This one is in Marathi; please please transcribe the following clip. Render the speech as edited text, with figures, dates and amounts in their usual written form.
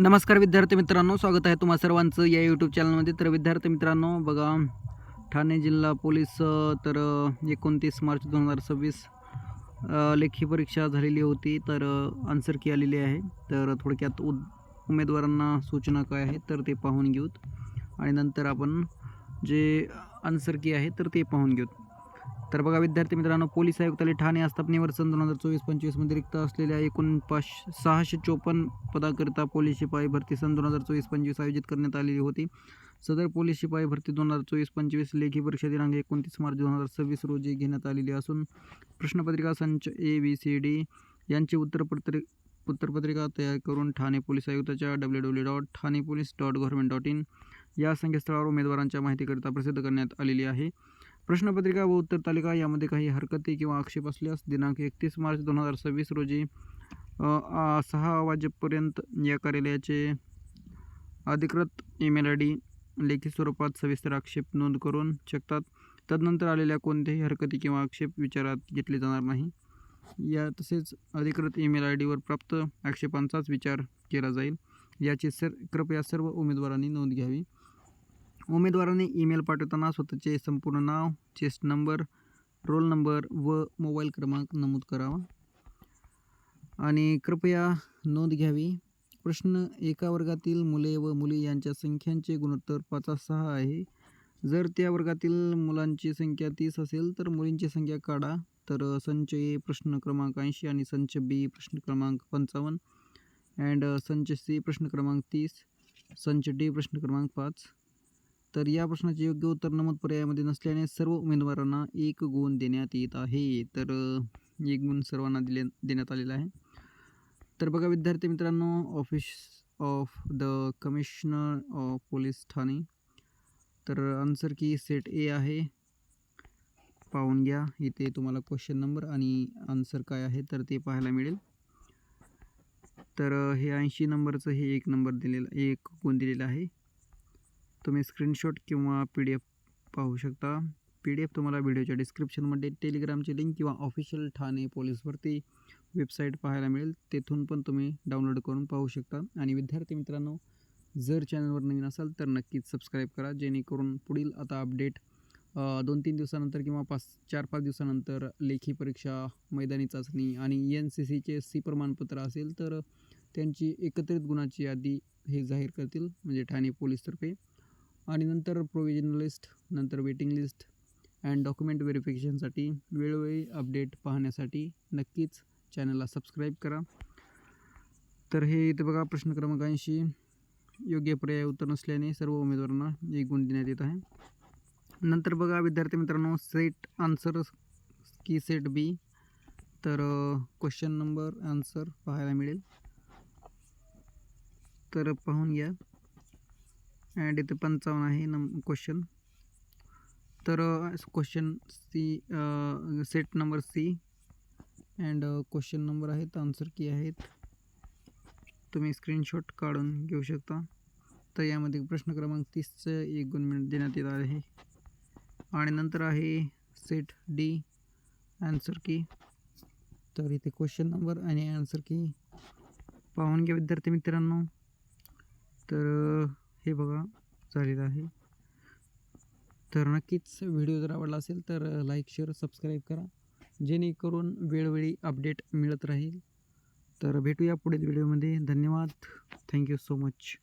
नमस्कार विद्यार्थी मित्रांनो, स्वागत आहे तुम्हा सर्वांचं या यूट्यूब चॅनलमध्ये. तर विद्यार्थी मित्रांनो बघा, ठाणे जिल्हा पोलीस 29 मार्च 2026 लेखी परीक्षा झालेली होती. तर आन्सर की आलेली आहे. तर थोडक्यात उमेदवारांना सूचना काय आहेत तर ते पाहून घेऊत आणि नंतर आपण जे आन्सर की आहे तर ते पाहून घेऊत. तर बघा विद्यार्थी मित्रांनो, पोलीस आयुक्तालय ठाणे आस्थापनेवर सन 2024-25मध्ये रिक्त असलेल्या एकूण 654 पदाकरिता पोलीस शिपाई भरती सन 2024-25 आयोजित करण्यात आलेली होती. सदर पोलीस शिपाई भरती 2024-25 लेखी परीक्षा दिनांक 29 मार्च 2026 रोजी घेण्यात आलेली असून प्रश्नपत्रिका संच ABCD यांची उत्तरपत्रिका तयार करून ठाणे पोलीस आयुक्ताच्या www.thanepolice.government.in या संकेतस्थळावर उमेदवारांच्या माहितीकरिता प्रसिद्ध करण्यात आलेली आहे. प्रश्नपत्रिका व उत्तर तालिका यामध्ये काही हरकती किंवा आक्षेप असल्यास दिनांक 31 मार्च 2026 रोजी 6 वाजेपर्यंत या कार्यालयाचे अधिकृत ईमेल ID लेखी स्वरूपात सविस्तर आक्षेप नोंद करून शकतात. तदनंतर आलेल्या कोणत्याही हरकती किंवा आक्षेप विचारात घेतले जाणार नाही. तसेच अधिकृत ईमेल ID वर प्राप्त आक्षेपांचाच विचार केला जाईल. याची कृपया सर्व उमेदवारांनी नोंद घ्यावी. उमेदवारांनी ईमेल पाठवताना स्वतःचे संपूर्ण नाव, चेस्ट नंबर, रोल नंबर व मोबाईल क्रमांक नमूद करावा आणि कृपया नोंद घ्यावी. प्रश्न: एका वर्गातील मुले व मुली यांच्या संख्यांचे गुणोत्तर 5:6 आहे. जर त्या वर्गातील मुलांची संख्या 30 असेल तर मुलींची संख्या काढा. तर संच A प्रश्न क्रमांक 80 आणि संच B प्रश्न क्रमांक 55 अँड संच C प्रश्न क्रमांक 30, संच D प्रश्न क्रमांक 5. तर या प्रश्नाचे योग्य उत्तर नमूद पर्यायामध्ये नसल्याने सर्व उमेदवारांना 1 गुण देण्यात येत आहे. तर 1 गुण सर्वांना देण्यात आलेला आहे. तर बघा विद्यार्थी मित्रांनो, office of the commissioner of police Thane. तर आन्सर की सेट A आहे. पाहून घ्या. इथे तुम्हाला क्वेश्चन नंबर आणि आन्सर काय आहे तर ते पाहायला मिळेल. तर हे 80 नंबरचं हे 1 गुण दिलेला आहे. तुम्ही स्क्रीनशॉट किंवा PDF पाहू शकता. PDF तुम्हाला व्हिडिओच्या डिस्क्रिप्शनमध्ये टेलिग्रामची लिंक किंवा ऑफिशियल ठाणे पोलीस भरती वेबसाईट पाहायला मिळेल. तेथून पण तुम्ही डाउनलोड करून पाहू शकता. आणि विद्यार्थी मित्रांनो, जर चॅनलवर नवीन असाल तर नक्कीच सबस्क्राईब करा, जेणेकरून पुढील आता अपडेट 2-3 दिवसानंतर किंवा 4-5 दिवसानंतर लेखी परीक्षा, मैदानी चाचणी आणि NCCचे C प्रमाणपत्र असेल तर त्यांची एकत्रित गुणाची यादी हे जाहीर करतील, म्हणजे ठाणे पोलीसतर्फे. आणि नंतर प्रोव्हिजनल लिस्ट, नंतर वेटिंग लिस्ट अँड डॉक्युमेंट व्हेरिफिकेशनसाठी वेळोवेळी अपडेट पाहण्यासाठी नक्कीच चॅनलला सबस्क्राईब करा. तर हे इथे बघा, प्रश्न क्रमांक 80 योग्य पर्याय उत्तर नसल्याने सर्व उमेदवारांना 1 गुण देण्यात येत आहे. नंतर बघा विद्यार्थी मित्रांनो, सेट आन्सर की सेट B. तर क्वेश्चन नंबर आन्सर पाहायला मिळेल. तर पाहून घ्या. अँड इथे 55 आहे क्वेश्चन. तर question set number C and question number आहेत, आन्सर की आहेत. तुम्ही स्क्रीनशॉट काढून घेऊ शकता. तर यामध्ये प्रश्न क्रमांक 30चं 1 गुण देण्यात येत आहे. आणि नंतर आहे सेट D आन्सर की. तर इथे क्वेश्चन नंबर आणि आन्सर की पाहून घ्या विद्यार्थी मित्रांनो. तर हे बघा झालेलं आहे. तर नक्कीच व्हिडिओ जर आवडला असेल तर लाईक, शेअर, सबस्क्राईब करा, जेणेकरून वेळोवेळी अपडेट मिळत राहील. तर भेटूया पुढील व्हिडिओमध्ये. धन्यवाद. Thank you so much.